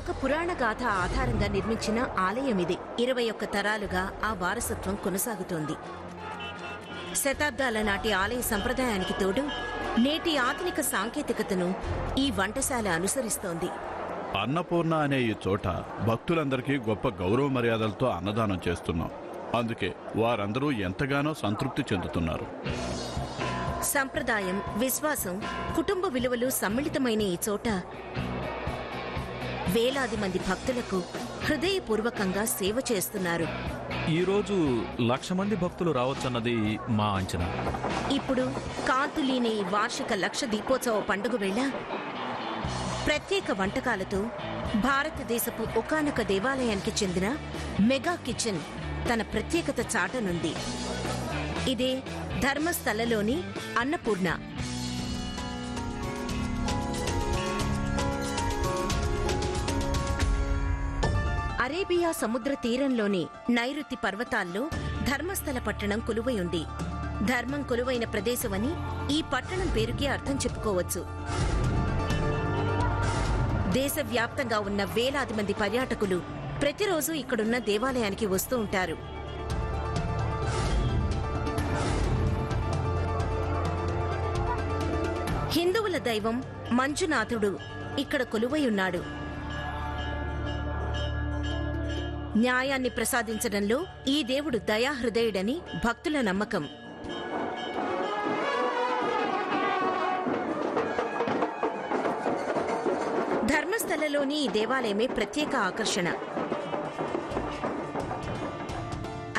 ఒక పురాణ గాథ ఆధారంగా నిర్మించిన ఆలయం ఇది. 21 తరాలుగా ఆ వారసత్వం కొనసాగుతోంది. శతాబ్దాల నాటి ఆలయ సంప్రదాయానికి తోడు నేటి ఆధునిక సాంకేతికతను ఈ వంటశాల అనుసరిస్తోంది. అన్నపూర్ణ అనే ఈ చోట భక్తులందరికీ గొప్ప గౌరవ మర్యాదలతో అన్నదానం చేస్తున్నాం. అందుకే వారందరూ ఎంతగానో సంతృప్తి చెందుతున్నారు. సంప్రదాయం, విశ్వాసం, కుటుంబ విలువలు సమ్మిళితమైన ఈ చోట వేలాది మంది భక్తులకు హృదయపూర్వకంగా సేవ చేస్తున్నారు. ఈరోజు 1,00,000 మంది భక్తులు రావచ్చన్నది మా అంచనా. ఇప్పుడు కాంతులీని వార్షిక 1,00,000 దీపోత్సవ పండుగ వేళ ప్రత్యేక వంటకాలతో భారతదేశపు ఒకానొక దేవాలయానికి చెందిన మెగా కిచెన్ తన ప్రత్యేకత చాటనుంది. ఇదే ధర్మస్థలలోని అన్నపూర్ణ. అరేబియా సముద్ర తీరంలోని నైరుతి పర్వతాల్లో ధర్మస్థల పట్టణం కొలువై ఉంది. ధర్మం కొలువైన ప్రదేశమని ఈ పట్టణం పేరుకి అర్థం చెప్పుకోవచ్చు. దేశవ్యాప్తంగా ఉన్న వేలాది మంది పర్యాటకులు ప్రతిరోజు ఇక్కడున్న దేవాలయానికి వస్తూ ఉంటారు. హిందువుల దైవం మంజునాథుడు ఇక్కడ కొలువై ఉన్నాడు. న్యాయాన్ని ప్రసాదించడంలో ఈ దేవుడు దయాహృదయుడని భక్తుల నమ్మకం. ధర్మస్థలలోని ఈ దేవాలయమే ప్రత్యేక ఆకర్షణ.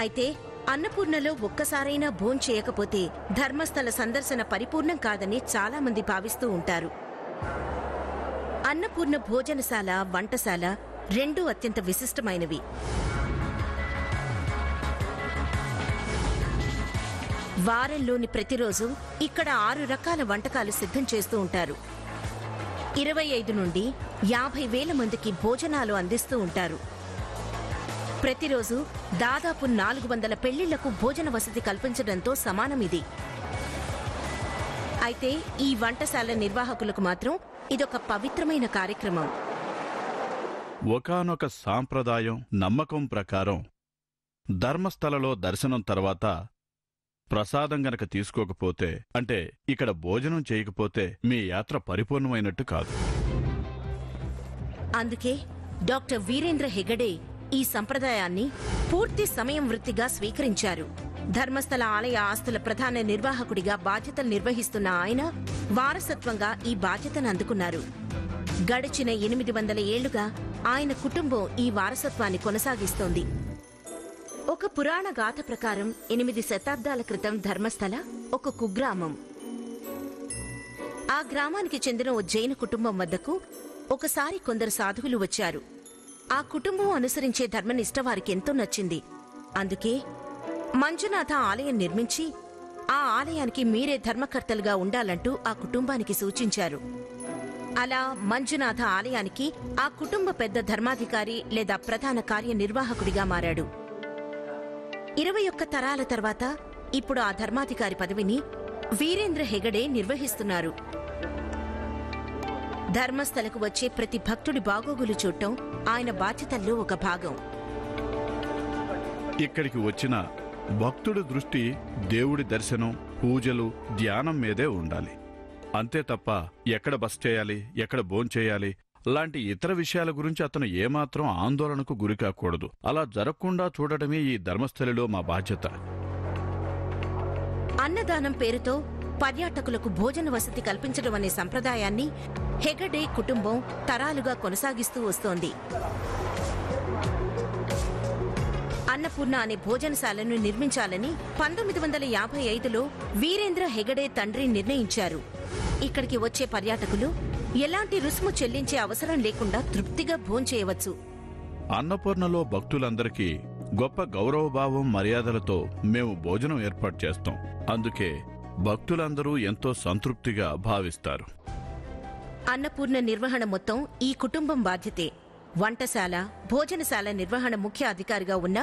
అయితే అన్నపూర్ణలో ఒక్కసారైనా భోంచేయకపోతే ధర్మస్థల సందర్శన పరిపూర్ణం కాదని చాలా మంది భావిస్తూ ఉంటారు. అన్నపూర్ణ భోజనశాల, వంటశాల రెండూ అత్యంత విశిష్టమైనవి. వారంలోని ప్రతిరోజు ఇక్కడ 6 రకాల వంటకాలు సిద్ధం చేస్తూ ఉంటారు. 25 నుండి 50,000 మందికి భోజనాలు అందిస్తూ ఉంటారు. ప్రతిరోజు దాదాపు 400 పెళ్లిళ్లకు భోజన వసతి కల్పించడంతో సమానమిది. అయితే ఈ వంటశాల నిర్వాహకులకు మాత్రం ఇదొక పవిత్రమైన కార్యక్రమం. ఒకానొక సాంప్రదాయం, నమ్మకం ప్రకారం ధర్మస్థలలో దర్శనం తర్వాత ప్రసాదం గనక తీసుకోకపోతే, అంటే ఇక్కడ భోజనం చేయకపోతే మీ యాత్ర పరిపూర్ణమైనట్టు కాదు. అందుకే డాక్టర్ వీరేంద్ర హెగడే ఈ సంప్రదాయాన్ని పూర్తి సమయం వృత్తిగా స్వీకరించారు. ధర్మస్థల ఆలయ ఆస్తుల ప్రధాన నిర్వాహకుడిగా బాధ్యతలు నిర్వహిస్తున్న ఆయన వారసత్వంగా ఈ బాధ్యతను అందుకున్నారు. గడిచిన 800 ఏళ్లుగా ఆయన కుటుంబం ఈ వారసత్వాన్ని కొనసాగిస్తోంది. ఒక పురాణ గాథ ప్రకారం 8 శతాబ్దాల క్రితం ధర్మస్థల ఒక కుగ్రామం. ఆ గ్రామానికి చెందిన ఓ జైన కుటుంబం వద్దకు ఒకసారి కొందరు సాధువులు వచ్చారు. ఆ కుటుంబం అనుసరించే ధర్మనిష్ట వారికి ఎంతో నచ్చింది. అందుకే మంజునాథ ఆలయం నిర్మించి ఆ ఆలయానికి మీరే ధర్మకర్తలుగా ఉండాలంటూ ఆ కుటుంబానికి సూచించారు. అలా మంజునాథ ఆలయానికి ఆ కుటుంబ పెద్ద ధర్మాధికారి లేదా ప్రధాన కార్యనిర్వాహకుడిగా మారాడు. 21 తరాల తర్వాత ఇప్పుడు ఆ ధర్మాధికారి పదవిని వీరేంద్ర హెగడే నిర్వహిస్తున్నారు. ధర్మస్థలకు వచ్చే ప్రతి భక్తుడి బాగోగులు చూడటం ఆయన బాధ్యతల్లో ఒక భాగం. ఇక్కడికి వచ్చిన భక్తుడి దృష్టి దేవుడి దర్శనం, పూజలు, ధ్యానం మీదే ఉండాలి. అంతే తప్ప ఎక్కడ బస చేయాలి, ఎక్కడ భోంచేయాలి లాంటి ఇతర విషయాల గురించి అతను ఏమాత్రం ఆందోళనకు గురికాకూడదు. అలా జరగకుండా చూడటమే ఈ ధర్మస్థలిలో మా బాధ్యత. అన్నదానం పేరుతో పర్యాటకులకు భోజన వసతి కల్పించడం అనే సంప్రదాయాన్ని హెగడే కుటుంబం తరాలుగా కొనసాగిస్తూ వస్తోంది. అన్నపూర్ణ అనే భోజనశాలను నిర్మించాలని 1955లో వీరేంద్ర హెగడే తండ్రి నిర్ణయించారు. ఇక్కడికి వచ్చే పర్యాటకులు ఎలాంటి రుసుము చెల్లించే అవసరం లేకుండా తృప్తిగా భోంచేయవచ్చు. అన్నపూర్ణలో భక్తులందరికీ గొప్ప గౌరవభావం, మర్యాదలతో మేము భోజనం ఏర్పాటు చేస్తాం. అందుకే భక్తులందరూ ఎంతో సంతృప్తిగా భావిస్తారు. అన్నపూర్ణ నిర్వహణ మొత్తం ఈ కుటుంబం బాధ్యతే. వంటశాల, భోజనశాల నిర్వహణ ముఖ్య అధికారిగా ఉన్న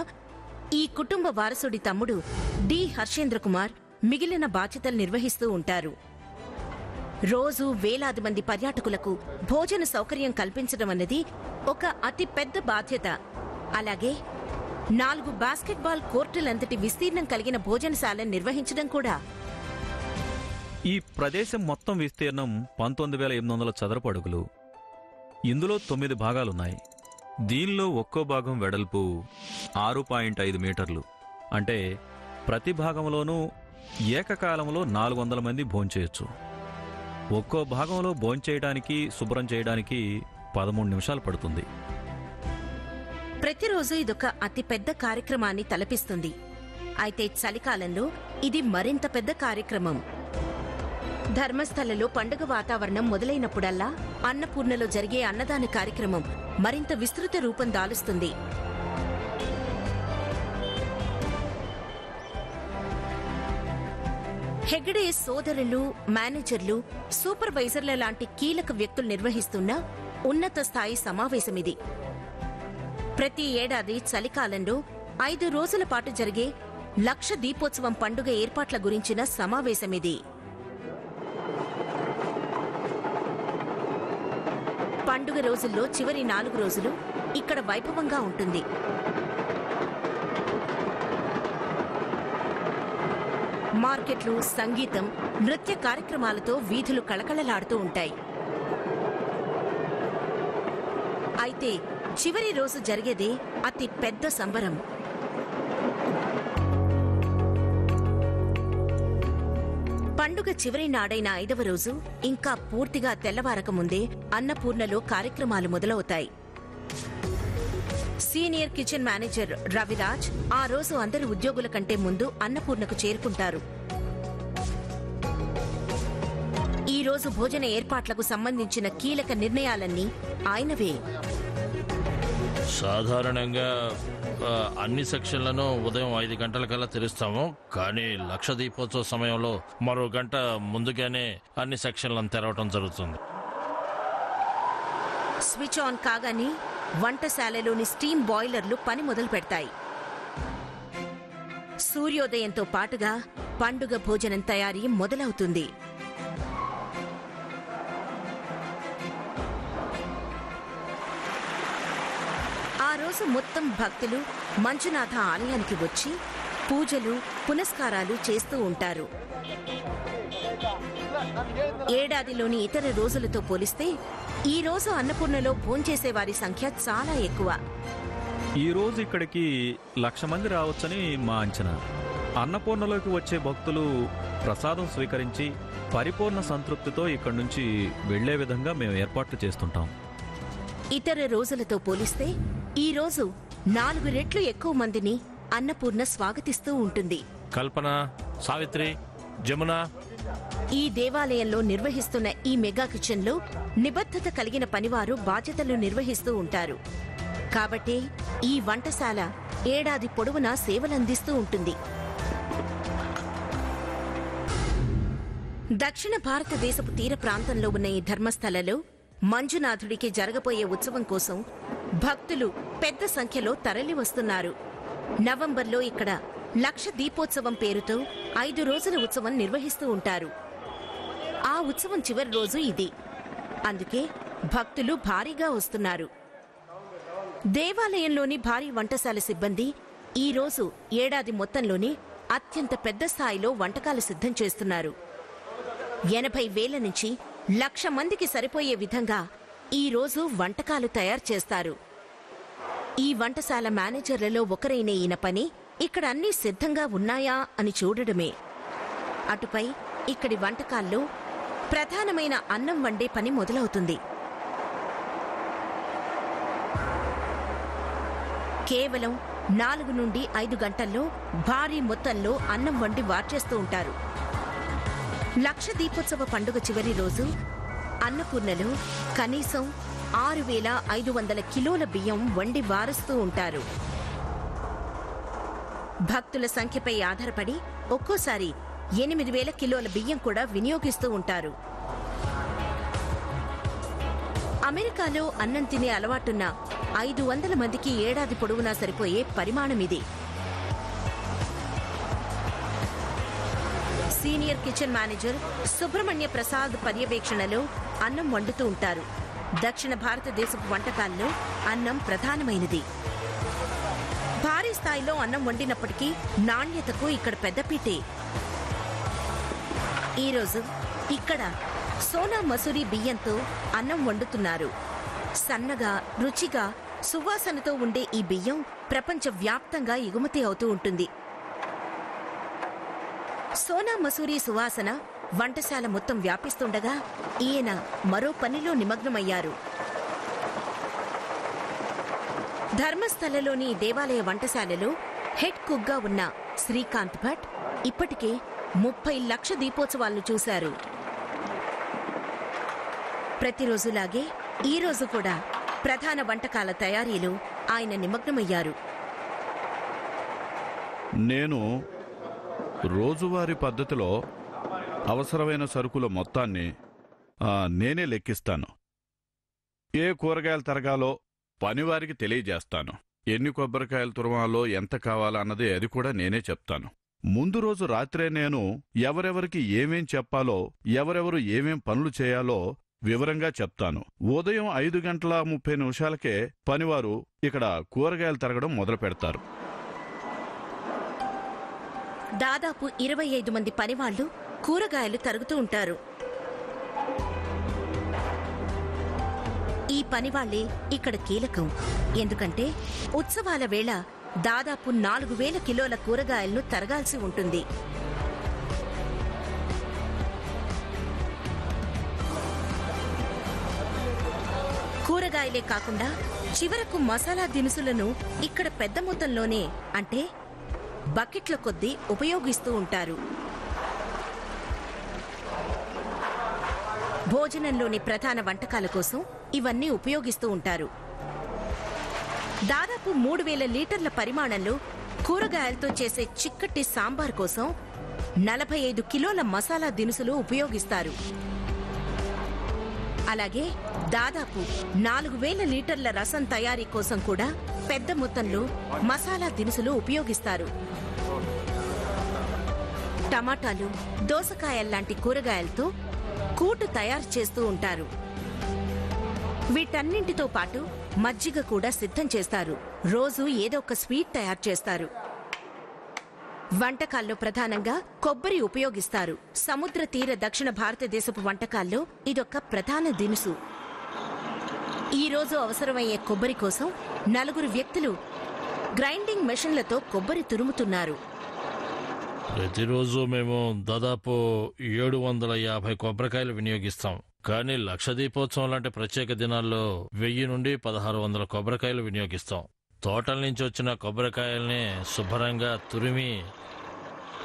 ఈ కుటుంబ వారసుడి తమ్ముడు డి హర్షేంద్ర కుమార్ మిగిలిన బాధ్యతలు నిర్వహిస్తూ ఉంటారు. రోజు వేలాది మంది పర్యాటకులకు భోజన సౌకర్యం కల్పించడం అన్నది ఒక అతి పెద్ద బాధ్యత. అలాగే 4 బాస్కెట్బాల్ కోర్టులంతటి విస్తీర్ణం కలిగిన భోజనశాలను నిర్వహించడం కూడా. ఈ ప్రదేశం మొత్తం విస్తీర్ణం 19,800 చదరపు అడుగులు. ఇందులో 9 భాగాలున్నాయి. దీనిలో ఒక్కో భాగం వెడల్పు 6.5 మీటర్లు. అంటే ప్రతి భాగంలోనూ ఏకకాలంలో 400 మంది భోంచేయొచ్చు. ఒక్కో భాగంలో భోంచేయడానికి, శుభ్రం చేయడానికి 13 నిమిషాలు పడుతుంది. ప్రతిరోజు ఇదొక అతి పెద్ద కార్యక్రమాన్ని తలపిస్తుంది. అయితే చలికాలంలో ఇది మరింత పెద్ద కార్యక్రమం. ధర్మస్థలలో పండుగ వాతావరణం మొదలైనప్పుడల్లా అన్నపూర్ణలో జరిగే అన్నదాన కార్యక్రమం మరింత విస్తృత రూపం దాలుస్తుంది. హెగ్డే సోదరులు, మేనేజర్లు, సూపర్వైజర్ల లాంటి కీలక వ్యక్తులు నిర్వహిస్తున్న ఉన్నత స్థాయి సమావేశమిది. ప్రతి ఏడాది చలికాలంలో 5 రోజుల పాటు జరిగే లక్ష దీపోత్సవం పండుగ ఏర్పాట్ల గురించిన సమావేశమిది. పండుగ రోజుల్లో చివరి 4 రోజులు ఇక్కడ వైభవంగా ఉంటుంది. మార్కెట్లు, సంగీతం, నృత్య కార్యక్రమాలతో వీధులు కళకళలాడుతూ ఉంటాయి. అయితే చివరి రోజు జరిగేదే అతి పెద్ద సంబరం. పండుగ చివరి నాడైన 5వ రోజు ఇంకా పూర్తిగా తెల్లవారకముందే అన్నపూర్ణలో కార్యక్రమాలు మొదలవుతాయి. సీనియర్ కిచెన్ మేనేజర్ రవిరాజ్ ఆ రోజు అందరి ఉద్యోగుల కంటే ముందు అన్నపూర్ణకు చేరుకుంటారు. ఈ రోజు భోజన ఏర్పాట్లకు సంబంధించిన కీలక నిర్ణయాలన్నీ ఆయనవే. సాధారణంగా అన్ని సెక్షన్లను ఉదయం 5 గంటలకల్లా తెరుస్తాము. కానీ లక్ష దీపోత్సవ సమయంలో మరో గంట ముందుగానే అన్ని సెక్షన్లను తెరవటం జరుగుతుంది. స్విచ్ ఆన్ కాగానే వంటశాలలోని స్టీమ్ బాయిలర్లు పని మొదలు పెడతాయి. సూర్యోదయంతో పాటుగా పండుగ భోజనం తయారీ మొదలవుతుంది. ఆ రోజు మొత్తం భక్తులు మంజునాథ ఆలయానికి వచ్చి పూజలు, పునస్కారాలు చేస్తూ ఉంటారు. ఏడాదిలోని ఇతర రోజులతో పోలిస్తే ఈ రోజు అన్నపూర్ణలో భోంచేసే వారి సంఖ్య చాలా ఎక్కువ. ఈ రోజు ఇక్కడికి 1,00,000 మంది రావచ్చని మా అంచనా. అన్నపూర్ణలోకి వచ్చే భక్తులు ప్రసాదం స్వీకరించి పరిపూర్ణ సంతృప్తితో ఇక్కడి నుంచి వెళ్లే విధంగా మేము ఏర్పాట్లు చేస్తుంటాం. ఇతర రోజులతో పోలిస్తే ఈ రోజు 4 రెట్లు ఎక్కువ మందిని అన్నపూర్ణ స్వాగతిస్తూ ఉంటుంది. కల్పన, సావిత్రి, జమున, ఈ దేవాలయంలో నిర్వహిస్తున్న ఈ మెగా కిచెన్లో నిబద్ధత కలిగిన పనివారు బాధ్యతలు నిర్వహిస్తూ ఉంటారు. కాబట్టి ఈ వంటశాల ఏడాది పొడవునా సేవలందిస్తూ ఉంటుంది. దక్షిణ భారతదేశపు తీర ప్రాంతంలో ఉన్న ఈ ధర్మస్థలలో మంజునాథుడికి జరగబోయే ఉత్సవం కోసం భక్తులు పెద్ద సంఖ్యలో తరలి వస్తున్నారు. నవంబర్లో ఇక్కడ లక్ష దీపోత్సవం పేరుతో 5 రోజుల ఉత్సవం నిర్వహిస్తూ ఉంటారు. ఆ ఉత్సవం చివరి రోజు ఇది. అందుకే భక్తులు భారీగా వస్తున్నారు. దేవాలయంలోని భారీ వంటశాల సిబ్బంది ఈ రోజు ఏడాది మొత్తంలోనే అత్యంత పెద్ద స్థాయిలో వంటకాలు సిద్ధం చేస్తున్నారు. 80,000 నుంచి 1,00,000 మందికి సరిపోయే విధంగా ఈ రోజు వంటకాలు తయారు చేస్తారు. ఈ వంటశాల మేనేజర్లలో ఒకరైన ఈయన పని ఇక్కడ అన్నీ సిద్ధంగా ఉన్నాయా అని చూడడమే. అటుపై ఇక్కడి వంటకాల్లో ప్రధానమైన అన్నం వండే పని మొదలవుతుంది. కేవలం 4 నుండి 5 గంటల్లో భారీ మొత్తంలో అన్నం వండి వార్చేస్తూ ఉంటారు. లక్ష దీపోత్సవ పండుగ చివరి రోజు అన్నపూర్ణలో కనీసం 6,500 కిలోల బియ్యం వండి వారుస్తూ ఉంటారు. భక్తుల సంఖ్యపై ఆధారపడి ఒక్కోసారి 8,000 కిలోల బియ్యం కూడా వినియోగిస్తూ ఉంటారు. అమెరికాలో అన్నం తినే అలవాటున్న 500 మందికి ఏడాది పొడవునా సరిపోయే పరిమాణమిది. Senior kitchen manager Subrahmanya Prasad పర్యవేక్షణలో అన్నం వండుతూ ఉంటారు. దక్షిణ భారతదేశపు వంటకాల్లో అన్నం ప్రధానమైనది. భారీ స్థాయిలో అన్నం వండినప్పటికీ నాణ్యతకు ఇక్కడ పెద్దపీటే. ఈరోజు ఇక్కడ సోనా మసూరి బియ్యంతో అన్నం వండుతున్నారు. సన్నగా, రుచిగా, సువాసనతో ఉండే ఈ బియ్యం ప్రపంచవ్యాప్తంగా ఎగుమతి అవుతూ ఉంటుంది. సోనా మసూరి సువాసన వంటశాల మొత్తం వ్యాపిస్తుండగా ఈయన మరో పనిలో నిమగ్నమయ్యారు. ధర్మస్థలలోని దేవాలయ వంటశాలలో హెడ్ కుక్గా ఉన్న శ్రీకాంత్ భట్ ఇప్పటికే 30 లక్ష దీపోత్సవాలను చూశారు. ప్రతిరోజులాగే ఈరోజు కూడా ప్రధాన వంటకాల తయారీలో ఆయన నిమగ్నమయ్యారు. నేను రోజువారీ పద్ధతిలో అవసరమైన సరుకుల మొత్తాన్ని నేనే లెక్కిస్తాను. ఏ కూరగాయలు తరగాలో పనివారికి తెలియజేస్తాను. ఎన్ని కొబ్బరికాయలు తురమాలో, ఎంత కావాలన్నది అది కూడా నేనే చెప్తాను. ముందు రోజు రాత్రే నేను ఎవరెవరికి ఏమేం చెప్పాలో, ఎవరెవరు ఏమేం పనులు చేయాలో వివరంగా చెప్తాను. ఉదయం 5:30 పనివారు ఇక్కడ కూరగాయలు తరగడం మొదలు పెడతారు. దాదాపు 25 మంది పనివాళ్లు కూరగాయలు తరుగుతూ ఉంటారు. ఈ పనివాళ్లే ఇక్కడ కీలకం. ఎందుకంటే ఉత్సవాల వేళ దాదాపు 4,000 కిలోల కూరగాయలను తరగాల్సి ఉంటుంది. కూరగాయలే కాకుండా చివరకు మసాలా దినుసులను ఇక్కడ పెద్ద మొత్తంలోనే, అంటే బకెట్ల కొద్దీ ఉపయోగిస్తూ ఉంటారు. భోజనంలోని ప్రధాన వంటకాల కోసం ఇవన్నీ ఉపయోగిస్తూ ఉంటారు. దాదాపు 3,000 లీటర్ల పరిమాణంలో కూరగాయలతో చేసే చిక్కటి సాంబార్ కోసం 45 కిలోల మసాలా దినుసులు ఉపయోగిస్తారు. అలాగే దాదాపు 4,000 లీటర్ల రసం తయారీ కోసం కూడా పెద్ద మొత్తంలో మసాలా దినుసులు ఉపయోగిస్తారు. టమాటాలు, దోసకాయల్లాంటి కూరగాయలతో కూటు తయారు చేస్తూ ఉంటారు. వీటన్నింటితో పాటు మజ్జిగ కూడా సిద్ధం చేస్తారు. రోజు ఏదో ఒక స్వీట్ తయారు చేస్తారు. వంటకాల్లో ప్రధానంగా కొబ్బరి ఉపయోగిస్తారు. సముద్ర తీర దక్షిణ భారతదేశపు వంటకాల్లో ఇదొక ప్రధాన దినుసు. ఈ రోజు అవసరమయ్యే కొబ్బరి కోసం 4 వ్యక్తులు గ్రైండింగ్ మెషిన్లతో కొబ్బరి తురుముతున్నారు. ప్రతిరోజు మేము దాదాపు 750 కొబ్బరికాయలు వినియోగిస్తాం. కానీ లక్ష దీపోత్సవం లాంటి ప్రత్యేక దినాల్లో 1000 నుండి 1,600 కొబ్బరికాయలు వినియోగిస్తాం. తోటల నుంచి వచ్చిన కొబ్బరికాయల్ని శుభ్రంగా తురిమి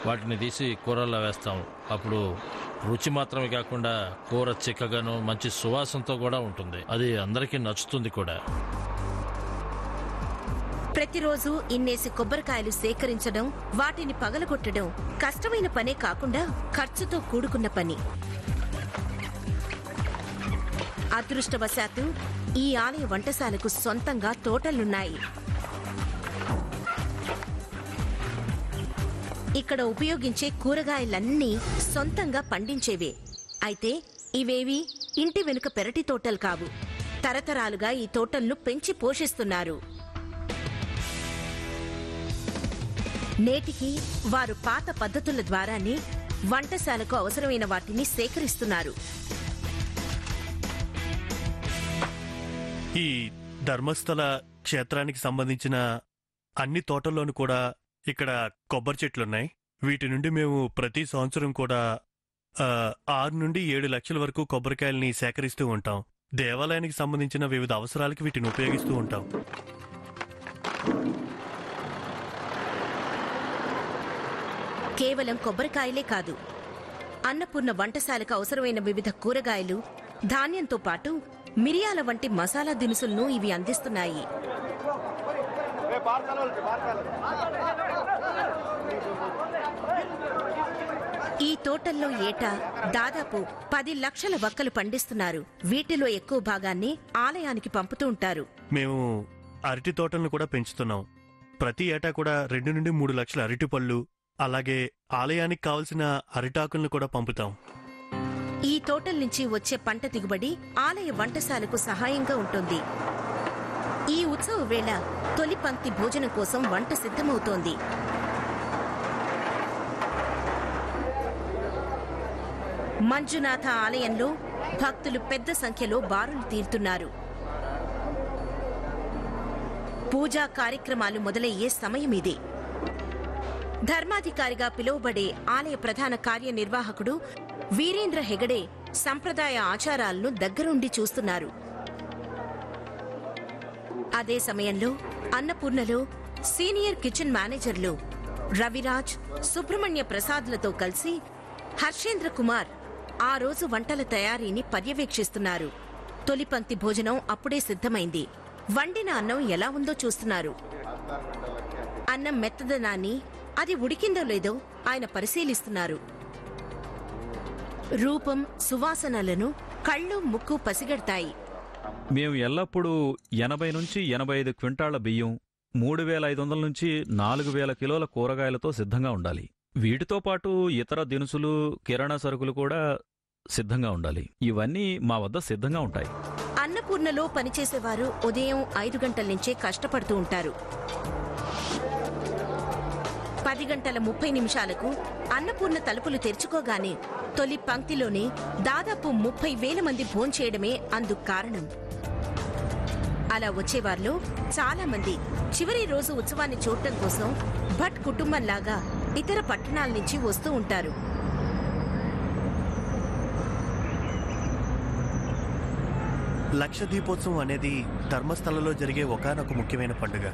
వాటిని తీసి కూరల్లో వేస్తాం. అప్పుడు రుచి మాత్రమే కాకుండా కూర చిక్కగాను మంచి సువాసనతో కూడా ఉంటుంది. అది అందరికీ నచ్చుతుంది కూడా. ప్రతిరోజు ఇన్నేసి కొబ్బరికాయలు సేకరించడం, వాటిని పగలగొట్టడం కష్టమైన పనే కాకుండా ఖర్చుతో కూడుకున్న పని. అదృష్టవశాత్తు ఈ ఆలయ వంటశాలకు సొంతంగా తోటలున్నాయి. ఇక్కడ ఉపయోగించే కూరగాయలన్నీ సొంతంగా పండించేవే. అయితే ఇవేవి ఇంటి వెనుక పెరటి తోటలు కావు. తరతరాలుగా ఈ తోటలను పెంచి పోషిస్తున్నారు. నేటికి వారు పాత పద్ధతుల ద్వారానే వంటశాలకు అవసరమైన వాటిని సేకరిస్తున్నారు. ఈ ధర్మస్థల క్షేత్రానికి సంబంధించిన అన్ని తోటల్లోనూ కూడా ఇక్కడ కొబ్బరి చెట్లున్నాయి. వీటి నుండి మేము ప్రతి సంవత్సరం కూడా 6 నుండి 7 లక్షల వరకు కొబ్బరికాయల్ని సేకరిస్తూ ఉంటాం. దేవాలయానికి సంబంధించిన వివిధ అవసరాలకి వీటిని ఉపయోగిస్తూ ఉంటాం. కేవలం కొబ్బరికాయలే కాదు, అన్నపూర్ణ వంటశాలకు అవసరమైన వివిధ కూరగాయలు, ధాన్యంతో పాటు మిరియాల వంటి మసాలా దినుసులను ఇవి అందిస్తున్నాయి. ఈ తోటల్లో ఏటా దాదాపు 10 లక్షల వక్కలు పండిస్తున్నారు. వీటిలో ఎక్కువ భాగాన్ని ఆలయానికి పంపుతూ ఉంటారు. మేము అరటి తోటలను కూడా పెంచుతున్నాం. ప్రతి ఏటా కూడా 2 నుండి 3 లక్షల అరటి పళ్ళు, అలాగే ఆలయానికి కావలసిన అరిటాకులను కూడా పంపుతాం. ఈ తోటల నుంచి వచ్చే పంట దిగుబడి ఆలయ వంటశాలకు సహాయంగా ఉంటుంది. ఈ ఉత్సవ వేళ తొలి పంక్తి భోజనం కోసం వంట సిద్ధమవుతోంది. మంజునాథ ఆలయంలో భక్తులు పెద్ద సంఖ్యలో బారులు తీరుతున్నారు. పూజా కార్యక్రమాలు మొదలయ్యే సమయం ఇది. ధర్మాధికారిగా పిలువబడే ఆలయ ప్రధాన కార్యనిర్వాహకుడు వీరేంద్ర హెగడే సంప్రదాయ ఆచారాలను దగ్గరుండి చూస్తున్నారు. అదే సమయంలో అన్నపూర్ణలో సీనియర్ కిచెన్ మేనేజర్లు రవిరాజ్, సుబ్రహ్మణ్య ప్రసాద్లతో కలిసి హర్షేంద్ర కుమార్ ఆ రోజు వంటల తయారీని పర్యవేక్షిస్తున్నారు. తొలి పంక్తి భోజనం అప్పుడే సిద్ధమైంది. వండిన అన్నం ఎలా ఉందో చూస్తున్నారు. అన్నం మెత్తదనాన్ని, అది ఉడికిందో లేదో ఆయన పరిశీలిస్తున్నారు. రూపం, సువాసనలను కళ్ళు, ముక్కు పసిగడతాయి. మేము ఎల్లప్పుడూ 80 నుంచి 85 క్వింటాళ్ల బియ్యం, 3500 నుంచి 4000 కిలోల కూరగాయలతో సిద్ధంగా ఉండాలి. వీటితో పాటు ఇతర దినుసులు, కిరాణా సరుకులు కూడా సిద్ధంగా ఉండాలి. ఇవన్నీ మా వద్ద సిద్ధంగా ఉంటాయి. అన్నపూర్ణలో పనిచేసేవారు ఉదయం 5 గంటల నుంచే కష్టపడుతూ ఉంటారు. 10 గంటల 30 నిమిషాలకు అన్నపూర్ణ తలుపులు తెరుచుకోగానే తొలి పంక్తిలోనే దాదాపు 30,000 మంది భోంచేయడమే అందుకు కారణం. అలా వచ్చేవారిలో చాలా మంది చివరి రోజు ఉత్సవాన్ని చూడటం కోసం భట్ కుటుంబంలాగా ఇతర పట్టణాల నుంచి వస్తూ ఉంటారు. లక్ష దీపోత్సవం అనేది ధర్మస్థలంలో జరిగే ఒకానొక ముఖ్యమైన పండుగ.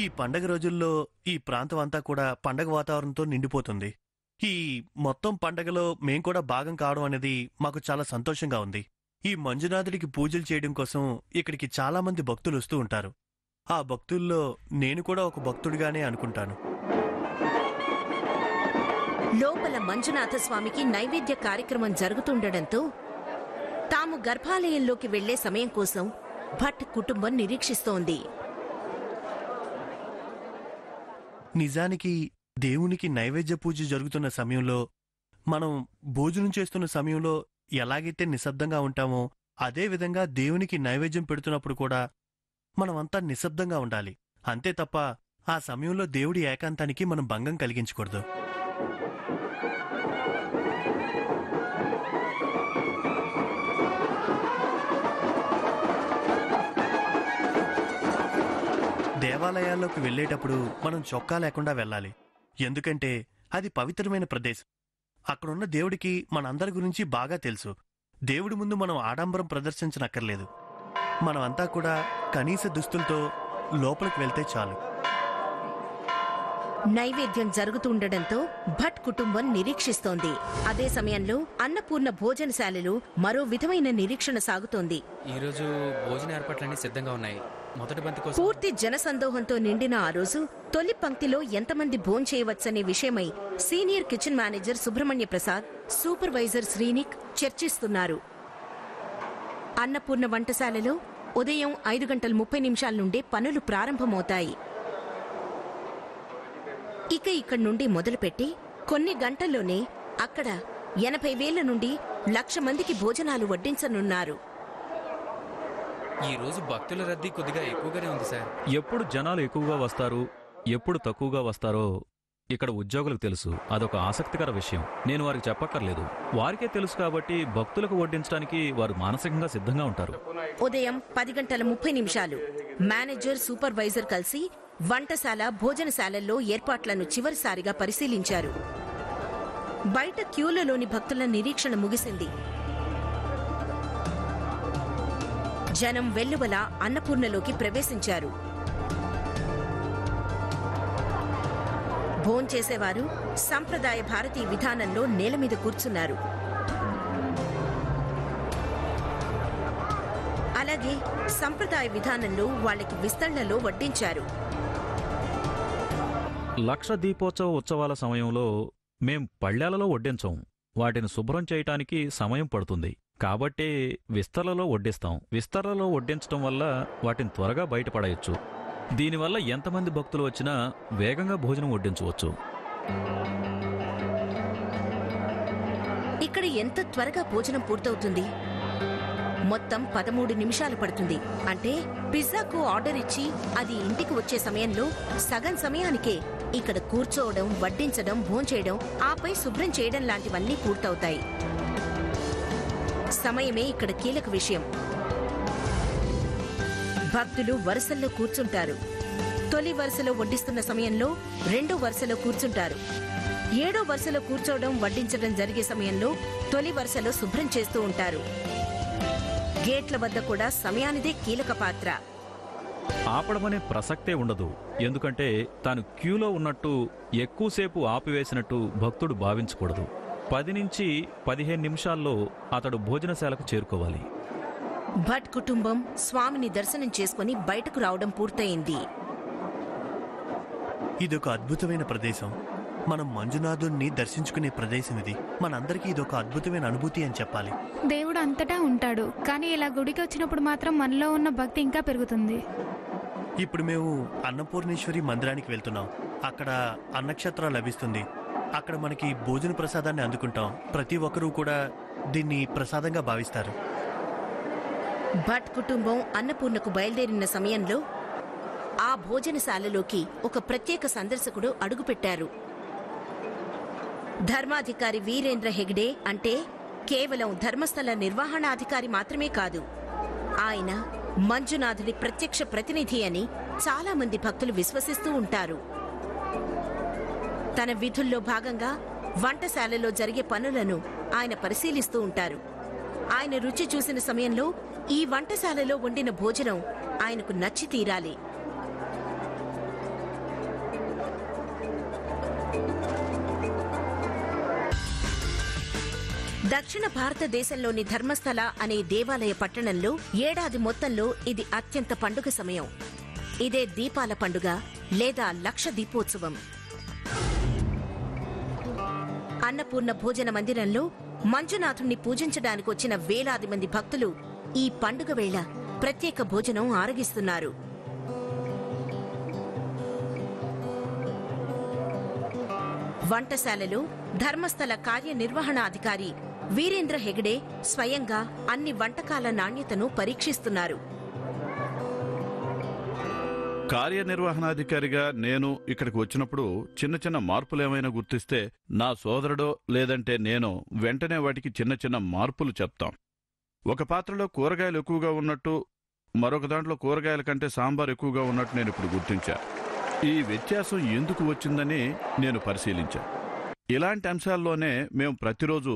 ఈ పండగ రోజుల్లో ఈ ప్రాంతం అంతా కూడా పండగ వాతావరణంతో నిండిపోతుంది. ఈ మొత్తం పండగలో మేం కూడా భాగం కావడం అనేది మాకు చాలా సంతోషంగా ఉంది. ఈ మంజునాథుడికి పూజలు చేయడం కోసం ఇక్కడికి చాలా మంది భక్తులు వస్తూ ఉంటారు. ఆ భక్తుల్లో నేను కూడా ఒక భక్తుడిగానే అనుకుంటాను. లోపల మంజునాథ స్వామికి నైవేద్య కార్యక్రమం జరుగుతుండటంతో తాము గర్భాలయంలోకి వెళ్లే సమయం కోసం భట్ కుటుంబం నిరీక్షిస్తోంది. నిజానికి దేవునికి నైవేద్య పూజ జరుగుతున్న సమయంలో, మనం భోజనం చేస్తున్న సమయంలో ఎలాగైతే నిశ్శబ్దంగా ఉంటామో అదే విధంగా దేవునికి నైవేద్యం పెడుతున్నప్పుడు కూడా మనమంతా నిశ్శబ్దంగా ఉండాలి. అంతే తప్ప ఆ సమయంలో దేవుడి ఏకాంతానికి మనం భంగం కలిగించకూడదు. దేవాలయాల్లోకి వెళ్లేటప్పుడు మనం చొక్కా లేకుండా వెళ్ళాలి. ఎందుకంటే అది పవిత్రమైన ప్రదేశం. అక్కడున్న దేవుడికి మనందరి గురించి బాగా తెలుసు. దేవుడి ముందు మనం ఆడంబరం ప్రదర్శించనక్కర్లేదు. మనమంతా కూడా కనీస దుస్తులతో లోపలికి వెళ్తే చాలు. నైవేద్యం జరుగుతుండటంతో భట్ కుటుంబం నిరీక్షిస్తోంది. అదే సమయంలో అన్నపూర్ణ భోజనశాలలో మరో విధమైన నిరీక్షణ సాగుతోంది. ఈ రోజు భోజన ఏర్పాట్లన్నీ సిద్ధంగా ఉన్నాయి. మొదటి బంతి కోసం పూర్తి జనసందోహంతో నిండిన ఆ రోజు తొలి పంక్తిలో ఎంతమంది భోంచేయవచ్చనే విషయమై senior kitchen manager Subrahmanya Prasad, supervisor Srinik చర్చిస్తున్నారు. అన్నపూర్ణ వంటశాలలో ఉదయం 5 గంటల 30 నిమిషాల నుండే పనులు ప్రారంభమవుతాయి. ఇక ఇక్కడి నుండి మొదలుపెట్టి కొన్ని గంటల్లోనే అక్కడ 80,000 నుండి 1,00,000 మందికి భోజనాలు వడ్డించనున్నారు. ఈ రోజు భక్తుల రద్దీ కొద్దిగా ఎక్కువగానే ఉంది సార్. ఎప్పుడు జనాలు ఎక్కువగా వస్తారు, ఎప్పుడు తక్కువగా వస్తారో ఇక్కడ ఉద్యోగులకు తెలుసు. అదొక ఆసక్తికర విషయం. నేను వారికి చెప్పక్కర్లేదు. వారికే తెలుసు కాబట్టి భక్తులకు వడ్డించడానికి వారు మానసికంగా సిద్ధంగా ఉంటారు. ఉదయం 10 గంటల 30 నిమిషాలు మేనేజర్, సూపర్వైజర్ కలిసి వంటశాల, భోజనశాలల్లో ఏర్పాట్లను చివరిసారిగా పరిశీలించారు. బయట క్యూలలోని భక్తుల నిరీక్షణ ముగిసింది. జనం వెల్లువల అన్నపూర్ణలోకి ప్రవేశించారు. భోంచేసేవారు సంప్రదాయ భారతీయ విధానంలో నేల మీద కూర్చున్నారు. అలాగే సంప్రదాయ విధానంలో వాళ్ళకి విస్తళ్లలో వడ్డించారు. లక్ష దీపోత్సవ ఉత్సవాల సమయంలో మేం పళ్ళ్యాలలో వడ్డించం. వాటిని శుభ్రం చేయటానికి సమయం పడుతుంది. కాబట్టే విస్తర్లలో వడ్డిస్తాం. విస్తర్లలో వడ్డించటం వల్ల వాటిని త్వరగా బయటపడేయచ్చు. దీనివల్ల ఎంతమంది భక్తులు వచ్చినా వేగంగా భోజనం వడ్డించవచ్చు. ఇక్కడ ఎంత త్వరగా భోజనం పూర్తవుతుంది? మొత్తం 13 నిమిషాలు పడుతుంది. అంటే పిజ్జాకు ఆర్డర్ ఇచ్చి అది ఇంటికి వచ్చే సమయంలో సగం సమయానికే ఇక్కడ కూర్చోవడం, వడ్డించడం, భోంచేయడం, ఆపై శుభ్రం చేయడం లాంటివన్నీ పూర్తవుతాయి. సమయమే ఇక్కడ కీలక విషయం. భక్తులు వరుసల్లో కూర్చుంటారు. తొలి వరుసలో వడ్డిస్తున్న సమయంలో రెండో వరుసలో కూర్చుంటారు. ఏడో వరుసలో కూర్చోవడం, వడ్డించడం జరిగే సమయంలో తొలి వరుసలో శుభ్రం చేస్తూ ఉంటారు. గేట్ల వద్ద కూడా సమయానిదే కీలక పాత్ర. ఆపడమనే ప్రసక్తే ఉండదు. ఎందుకంటే తాను క్యూలో ఉన్నట్టు ఎక్కువసేపు ఆపివేసినట్టు భక్తుడు భావించకూడదు. 10 నుంచి 15 నిమిషాల్లో అతడు భోజనశాలకు చేరుకోవాలి. భట్ కుటుంబం స్వామిని దర్శనం చేసుకుని బయటకు రావడం పూర్తయింది. ఇదొక అద్భుతమైన ప్రదేశం. మనం మంజునాథుణ్ణి దర్శించుకునే ప్రదేశం ఇది. మనందరికీ ఇదొక అద్భుతమైన అనుభూతి అని చెప్పాలి. దేవుడు అంతటా ఉంటాడు, కానీ ఇలా గుడికి వచ్చినప్పుడు మాత్రం మనలో ఉన్న భక్తి ఇంకా పెరుగుతుంది. ఇప్పుడు మేము అన్నపూర్ణేశ్వరి మందిరానికి వెళ్తున్నాం. అక్కడ అన్నక్షత్రం లభిస్తుంది. అక్కడ మనకి భోజన ప్రసాదాన్ని అందుకుంటాం. ప్రతి ఒక్కరూ కూడా దీన్ని ప్రసాదంగా భావిస్తారు. భట్ కుటుంబం అన్నపూర్ణకు బయలుదేరిన సమయంలో ఆ భోజనశాలలోకి ఒక ప్రత్యేక సందర్శకుడు అడుగుపెట్టారు. ధర్మాధికారి వీరేంద్ర హెగ్డే అంటే కేవలం ధర్మస్థల నిర్వహణాధికారి మాత్రమే కాదు, ఆయన మంజునాథుడి ప్రత్యక్ష ప్రతినిధి అని చాలా మంది భక్తులు విశ్వసిస్తూ ఉంటారు. తన విధుల్లో భాగంగా వంటశాలలో జరిగే పనులను ఆయన పరిశీలిస్తూ ఉంటారు. ఆయన రుచి చూసిన సమయంలో ఈ వంటశాలలో వండిన భోజనం ఆయనకు నచ్చి తీరాలి. దక్షిణ భారతదేశంలోని ధర్మస్థల అనే దేవాలయ పట్టణంలో ఏడాది మొత్తంలో ఇది అత్యంత పండుగ సమయం. ఇదే దీపాల పండుగ లేదా లక్ష దీపోత్సవం. అన్నపూర్ణ భోజన మందిరంలో మంజునాథుణ్ణి పూజించడానికి వచ్చిన వేలాది మంది భక్తులు ఈ పండుగ వేళ ప్రత్యేక భోజనం ఆరగిస్తున్నారు. వంటశాలలో ధర్మస్థల కార్యనిర్వహణాధికారి వీరేంద్ర హెగ్డే స్వయంగా అన్ని వంటకాల నాణ్యతను పరీక్షిస్తున్నారు. కార్యనిర్వహణాధికారిగా నేను ఇక్కడికి వచ్చినప్పుడు చిన్న చిన్న మార్పులేమైనా గుర్తిస్తే నా సోదరుడో లేదంటే నేను వెంటనే వాటికి చిన్న చిన్న మార్పులు చెప్తాం. ఒక పాత్రలో కూరగాయలు ఎక్కువగా ఉన్నట్టు, మరొక దాంట్లో కూరగాయల కంటే సాంబార్ ఎక్కువగా ఉన్నట్టు నేను ఇప్పుడు గుర్తించా. ఈ వ్యత్యాసం ఎందుకు వచ్చిందని నేను పరిశీలించా. ఇలాంటి అంశాల్లోనే మేము ప్రతిరోజు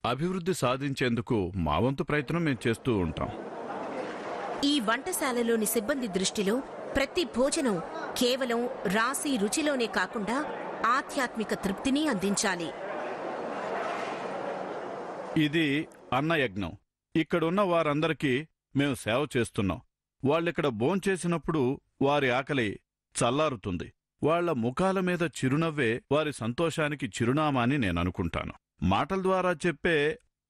అభివృద్ధి సాధించేందుకు మా వంతు ప్రయత్నం మేము చేస్తూ ఉంటాం. ఈ వంటశాలలోని సిబ్బంది దృష్టిలో ప్రతి భోజనం కేవలం రాసి రుచిలోనే కాకుండా ఆధ్యాత్మిక తృప్తిని అందించాలి. ఇది అన్నయజ్ఞం. ఇక్కడున్న వారందరికీ మేము సేవ చేస్తున్నాం. వాళ్ళిక్కడ భోంచేసినప్పుడు వారి ఆకలి చల్లారుతుంది. వాళ్ల ముఖాల మీద చిరునవ్వే వారి సంతోషానికి చిరునామా అని నేననుకుంటాను. మాటల ద్వారా చెప్పే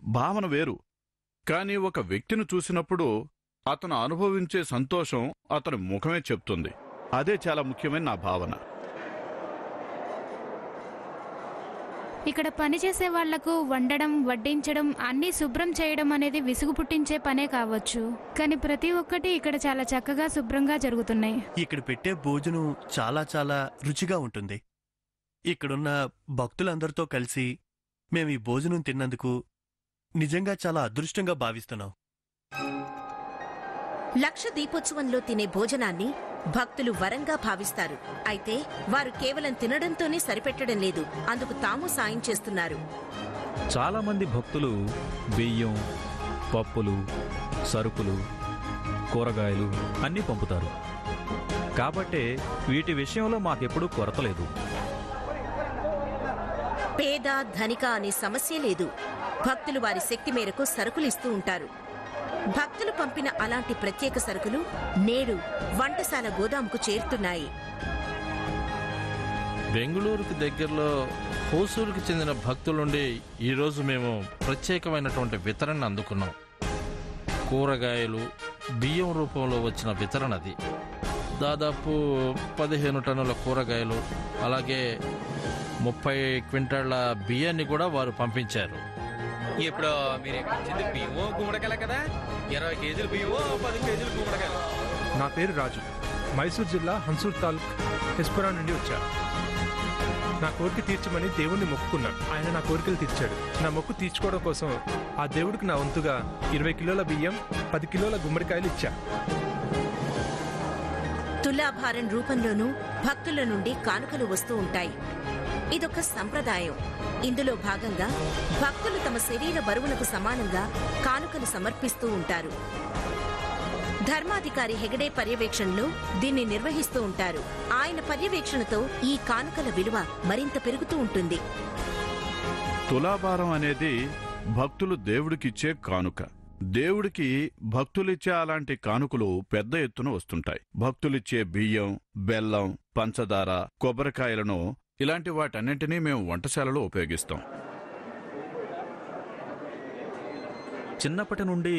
భావన వేరు, కాని ఒక వ్యక్తిని చూసినప్పుడు అతను అనుభవించే సంతోషం అతని ముఖమే చెప్తుంది. అదే చాలా ముఖ్యమైన నా భావన. ఇక్కడ పనిచేసే వాళ్లకు వండడం, వడ్డించడం, అన్నీ శుభ్రం చేయడం అనేది విసుగు పుట్టించే పనే కావచ్చు, కానీ ప్రతి ఒక్కటి ఇక్కడ చాలా చక్కగా శుభ్రంగా జరుగుతున్నాయి. ఇక్కడ పెట్టే భోజనం చాలా చాలా రుచిగా ఉంటుంది. ఇక్కడున్న భక్తులందరితో కలిసి మేము ఈ భోజనం తిన్నందుకు నిజంగా చాలా అదృష్టంగా భావిస్తున్నాం. లక్ష దీపోత్సవంలో తినే భోజనాన్ని భక్తులు వరంగా భావిస్తారు. అయితే వారు కేవలం తినడంతోనే సరిపెట్టడం లేదు, అందుకు తాము సాయం చేస్తున్నారు. చాలామంది భక్తులు బియ్యం, పప్పులు, సరుకులు, కూరగాయలు అన్నీ పంపుతారు. కాబట్టే వీటి విషయంలో మాకెప్పుడూ కొరత లేదు. పేద ధనిక అనే సమస్య లేదు. భక్తులు వారి శక్తి మేరకు సరుకులు ఇస్తూ ఉంటారు. భక్తులు పంపిన అలాంటి ప్రత్యేక సరుకులు నేడు వంటశాల గోదాముకు చేరుతున్నాయి. బెంగుళూరుకు దగ్గరలో హోసూరుకు చెందిన భక్తుల నుండి ఈరోజు మేము ప్రత్యేకమైనటువంటి వితరణ అందుకున్నాం. కూరగాయలు, బియ్యం రూపంలో వచ్చిన వితరణ అది. దాదాపు 15 టన్నుల కూరగాయలు, అలాగే 30 క్వింటాళ్ల బియ్యాన్ని కూడా వారు పంపించారు. ఇప్పుడు మీరు ఇక్కడ ఇచ్చింది బియ్యమో గుమ్మడికాయలే కదా? 20 కేజీలు బియ్యమో 10 కేజీలు గుమ్మడికాయలు. నా పేరు రాజు. మైసూర్ జిల్లా హన్సూర్ తాలూక్ హెస్పురా నుండి వచ్చాను. నా కోరిక తీర్చమని దేవుణ్ణి మొక్కుకున్నాను. ఆయన నా కోరికలు తీర్చాడు. నా మొక్కు తీర్చుకోవడం కోసం ఆ దేవుడికి నా వంతుగా 20 కిలోల బియ్యం, 10 కిలోల గుమ్మడికాయలు ఇచ్చా. తులాభారం రూపంలోనూ భక్తుల నుండి కానుకలు వస్తూ ఉంటాయి. ఇదొక సంప్రదాయం. ఇందులో భాగంగా భక్తులు తమ శరీర బరువులకు సమానంగా కానుకలు సమర్పిస్తూ ఉంటారు. ధర్మాధికారి హెగడే పర్యవేక్షణలో దీన్ని నిర్వహిస్తూ ఉంటారు. ఆయన పర్యవేక్షణతో ఈ కానుకల విలువ మరింత పెరుగుతూ ఉంటుంది. తులాభారం అనేది భక్తులు దేవుడికిచ్చే కానుక. దేవుడికి భక్తులిచ్చే అలాంటి కానుకలు పెద్ద ఎత్తున వస్తుంటాయి. భక్తులిచ్చే బియ్యం, బెల్లం, పంచదార, కొబ్బరికాయలను ఇలాంటి వాటన్నింటినీ మేము వంటశాలలో ఉపయోగిస్తాం. చిన్నప్పటి నుండి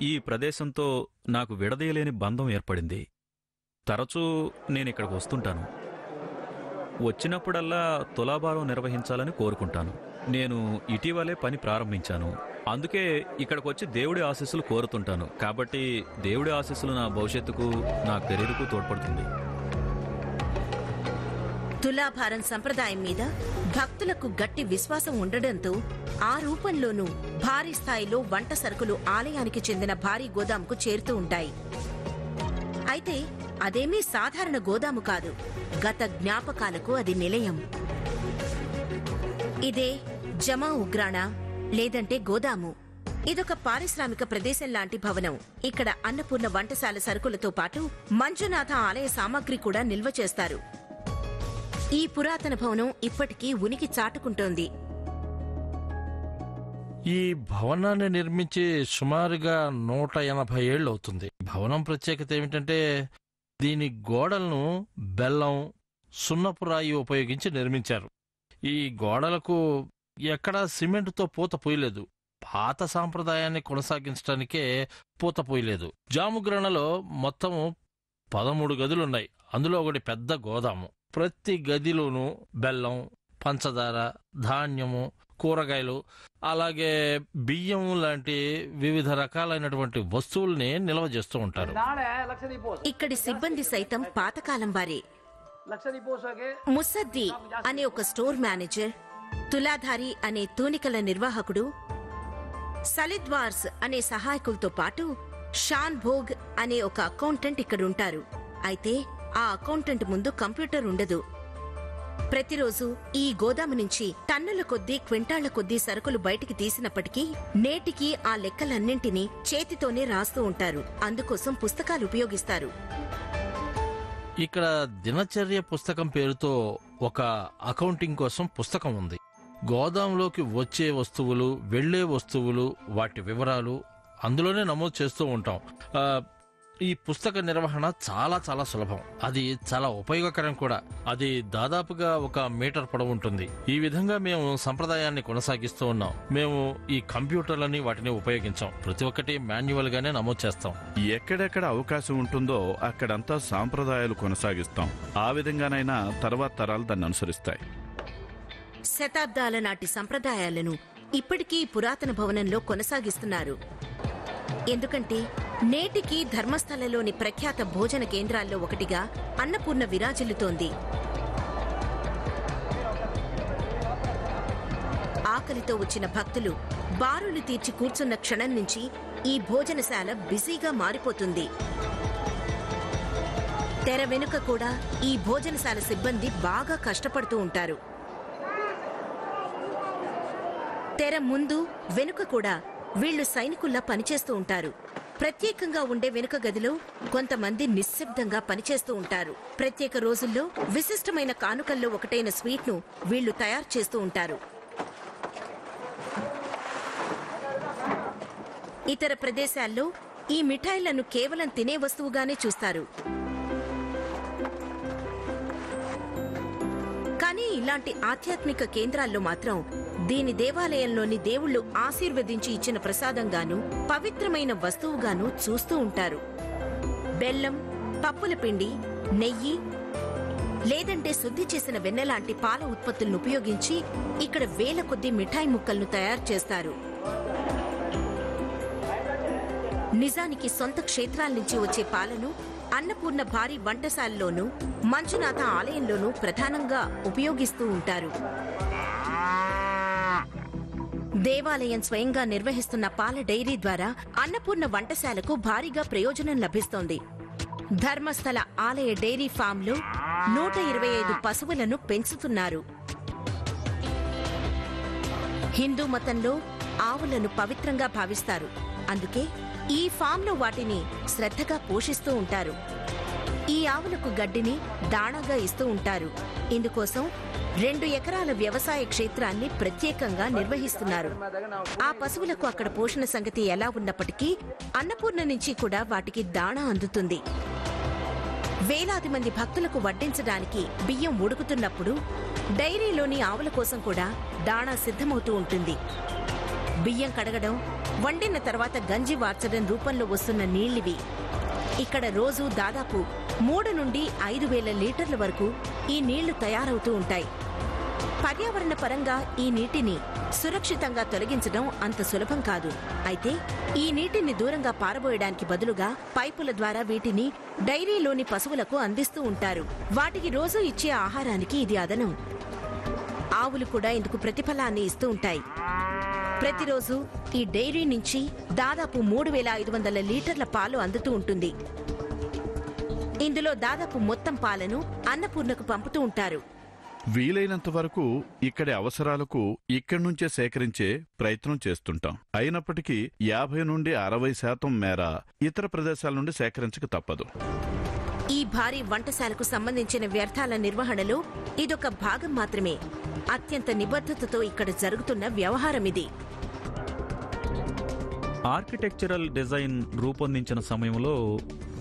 ఈ ప్రదేశంతో నాకు విడదీయలేని బంధం ఏర్పడింది. తరచూ నేనిక్కడికి వస్తుంటాను. వచ్చినప్పుడల్లా తులాభారం నిర్వహించాలని కోరుకుంటాను. నేను ఇటీవలే పని ప్రారంభించాను. అందుకే ఇక్కడికొచ్చి దేవుడి ఆశీస్సులు కోరుతుంటాను. కాబట్టి దేవుడి ఆశీస్సులు నా భవిష్యత్తుకు, నా కెరీర్కు తోడ్పడుతుంది. తులాభారం సంప్రదాయం మీద భక్తులకు గట్టి విశ్వాసం ఉండడంతో ఆ రూపంలోనూ భారీ స్థాయిలో వంట సరుకులు ఆలయానికి చెందిన భారీ గోదాముకు చేరుతూ ఉంటాయి. అయితే అదేమీ సాధారణ గోదాము కాదు. గత జ్ఞాపకాలకు అది నిలయం. ఇదే జమా ఉగ్రాణ లేదంటే గోదాము. ఇదొక పారిశ్రామిక ప్రదేశం లాంటి భవనం. ఇక్కడ అన్నపూర్ణ వంటశాల సరుకులతో పాటు మంజునాథ ఆలయ సామాగ్రి కూడా నిల్వ చేస్తారు. ఈ పురాతన భవనం ఇప్పటికీ ఉనికి చాటుకుంటోంది. ఈ భవనాన్ని నిర్మించి సుమారుగా 180 ఏళ్ళు అవుతుంది. భవనం ప్రత్యేకత ఏమిటంటే దీని గోడలను బెల్లం, సున్నపు రాయి ఉపయోగించి నిర్మించారు. ఈ గోడలకు ఎక్కడా సిమెంటుతో పూత పూయలేదు. పాత సాంప్రదాయాన్ని కొనసాగించడానికే పూత పూయలేదు. జాముగ్రణలో మొత్తం 13 గదులున్నాయి. అందులో ఒకటి పెద్ద గోదాము. ప్రతి గదిలోనూ బెల్లం, పంచదార, ధాన్యము, కూరగాయలు, అలాగే బియ్యం లాంటి వివిధ రకాలైనటువంటి వస్తువుల్ని నిల్వ చేస్తూ ఉంటారు. ఇక్కడి సిబ్బంది సైతం పాతకాలం వారే. ముసద్ది అనే ఒక స్టోర్ మేనేజర్, తులాధారి అనే తూనికల నిర్వాహకుడు, సలిద్వార్స్ అనే సహాయకులతో పాటు షాన్ భోగ్ అనే ఒక అకౌంటెంట్ ఇక్కడుంటారు. అయితే ఆ అకౌంటెంట్ ముందు కంప్యూటర్ ఉండదు. ప్రతిరోజు ఈ గోదాము నుంచి టన్నుల కొద్దీ, క్వింటాళ్ల కొద్దీ సరుకులు బయటికి తీసినప్పటికీ నేటికి ఆ లెక్కలన్నింటినీ చేతితోనే రాస్తూ ఉంటారు. అందుకోసం పుస్తకాలు ఉపయోగిస్తారు. ఇక్కడ దినచర్య పుస్తకం పేరుతో ఒక అకౌంటింగ్ కోసం పుస్తకం ఉంది. గోదాంలోకి వచ్చే వస్తువులు, వెళ్లే వస్తువులు, వాటి వివరాలు అందులోనే నమోదు చేస్తూ ఉంటాం. ఈ పుస్తక నిర్వహణ చాలా చాలా సులభం. అది చాలా ఉపయోగకరం కూడా. అది దాదాపుగా 1 మీటర్ పొడవు ఉంటుంది. ఈ విధంగా మేము సంప్రదాయాన్ని కొనసాగిస్తూ ఉన్నాం. మేము ఈ కంప్యూటర్లని వాటిని ఉపయోగించాం. ప్రతి ఒక్కటి మాన్యువల్ గానే నమోదు చేస్తాం. ఎక్కడెక్కడ అవకాశం ఉంటుందో అక్కడంతా సాంప్రదాయాలు కొనసాగిస్తాం. ఆ విధంగానైనా తర్వాత తరాలు దాన్ని అనుసరిస్తాయి. శతాబ్దాల నాటి సంప్రదాయాలను ఇప్పటికీ పురాతన భవనంలో కొనసాగిస్తున్నారు. ఎందుకంటే నేటికి ధర్మస్థలలోని ప్రఖ్యాత భోజన కేంద్రాల్లో ఒకటిగా అన్నపూర్ణ విరాజిల్లుతోంది. ఆకలితో వచ్చిన భక్తులు బారులు తీర్చి కూర్చున్న క్షణం నుంచి ఈ భోజనశాల బిజీగా మారిపోతుంది. తెర వెనుక కూడా ఈ భోజనశాల సిబ్బంది బాగా కష్టపడుతూ ఉంటారు. తెర ముందు, వెనుక కూడా వీళ్లు సైనికుల్లా పనిచేస్తూ ఉంటారు. ప్రత్యేకంగా ఉండే వెనుక గదిలో కొంతమంది నిశ్శబ్దంగా పనిచేస్తూ ఉంటారు. ప్రత్యేక రోజుల్లో విశిష్టమైన కానుకల్లో ఒకటైన స్వీట్ను వీళ్లు తయారు చేస్తూ ఉంటారు. ఇతర ప్రదేశాల్లో ఈ మిఠాయిలను కేవలం తినే వస్తువుగానే చూస్తారు. కానీ ఇలాంటి ఆధ్యాత్మిక కేంద్రాల్లో మాత్రం దీని దేవాలయంలోని దేవుళ్లు ఆశీర్వదించి ఇచ్చిన ప్రసాదంగాను, పవిత్రమైన వస్తువుగాను చూస్తూ ఉంటారు. బెల్లం, పప్పుల పిండి, నెయ్యి, లేదంటే శుద్ధి చేసిన వెన్నెలాంటి పాల ఉత్పత్తులను ఉపయోగించి ఇక్కడ వేల కొద్దీ మిఠాయి ముక్కలను తయారు చేస్తారు. నిజానికి సొంత క్షేత్రాల నుంచి వచ్చే పాలను అన్నపూర్ణ భారీ వంటశాలలోనూ మంజునాథ ఆలయంలోనూ ప్రధానంగా ఉపయోగిస్తూ ఉంటారు. దేవాలయం స్వయంగా నిర్వహిస్తున్న పాల డైరీ ద్వారా అన్నపూర్ణ వంటశాలకు భారీగా ప్రయోజనం లభిస్తోంది. ధర్మస్థల ఆలయ డైరీ ఫామ్లో 125 పశువులను పెంచుతున్నారు. హిందూ మతంలో ఆవులను పవిత్రంగా భావిస్తారు. అందుకే ఈ ఫామ్లో వాటిని శ్రద్ధగా పోషిస్తూ ఉంటారు. ఈ ఆవులకు గడ్డిని దాణాగా ఇస్తూ ఉంటారు. ఇందుకోసం 2 ఎకరాల వ్యవసాయ క్షేత్రాన్ని ప్రత్యేకంగా నిర్వహిస్తున్నారు. ఆ పశువులకు అక్కడ పోషణ సంగతి ఎలా ఉన్నప్పటికీ అన్నపూర్ణ నుంచి కూడా వాటికి దాణా అందుతుంది. వేలాది మంది భక్తులకు వడ్డించడానికి బియ్యం ఉడుకుతున్నప్పుడు డైరీలోని ఆవుల కోసం కూడా దాణా సిద్ధమవుతూ ఉంటుంది. బియ్యం కడగడం, వండిన తర్వాత గంజి వార్చడం రూపంలో వస్తున్న నీళ్లివి. ఇక్కడ రోజు దాదాపు 3 నుండి 5,000 లీటర్ల వరకు ఈ నీళ్లు తయారవుతూ ఉంటాయి. పర్యావరణ పరంగా ఈ నీటిని సురక్షితంగా తొలగించడం అంత సులభం కాదు. అయితే ఈ నీటిని దూరంగా పారబోయడానికి బదులుగా పైపుల ద్వారా వీటిని డైరీలోని పశువులకు అందిస్తూ ఉంటారు. వాటికి రోజు ఇచ్చే ఆహారానికి ఇది అదనం. ఆవులు కూడా ఇందుకు ప్రతిఫలాన్ని ఇస్తూ ఉంటాయి. ప్రతిరోజు ఈ డైరీ నుంచి దాదాపు 3,500 లీటర్ల పాలు అందుతూ ఉంటుంది. ఇందులో దాదాపు మొత్తం పాలను అన్నపూర్ణకు పంపుతూ ఉంటారు. వీలైనంత వరకు ఇక్కడి అవసరాలకు ఇక్కడి నుంచే సేకరించే ప్రయత్నం చేస్తుంటాం. అయినప్పటికీ 50 నుండి 60% మేర ఇతర ప్రదేశాల నుండి సేకరించక తప్పదు. ఈ భారీ వంటశాలకు సంబంధించిన వ్యర్థాల నిర్వహణలో ఇదొక భాగం మాత్రమే. అత్యంత నిబద్ధతతో ఇక్కడ జరుగుతున్న వ్యవహారం ఇది. ఆర్కిటెక్చరల్ డిజైన్ రూపొందించిన సమయంలో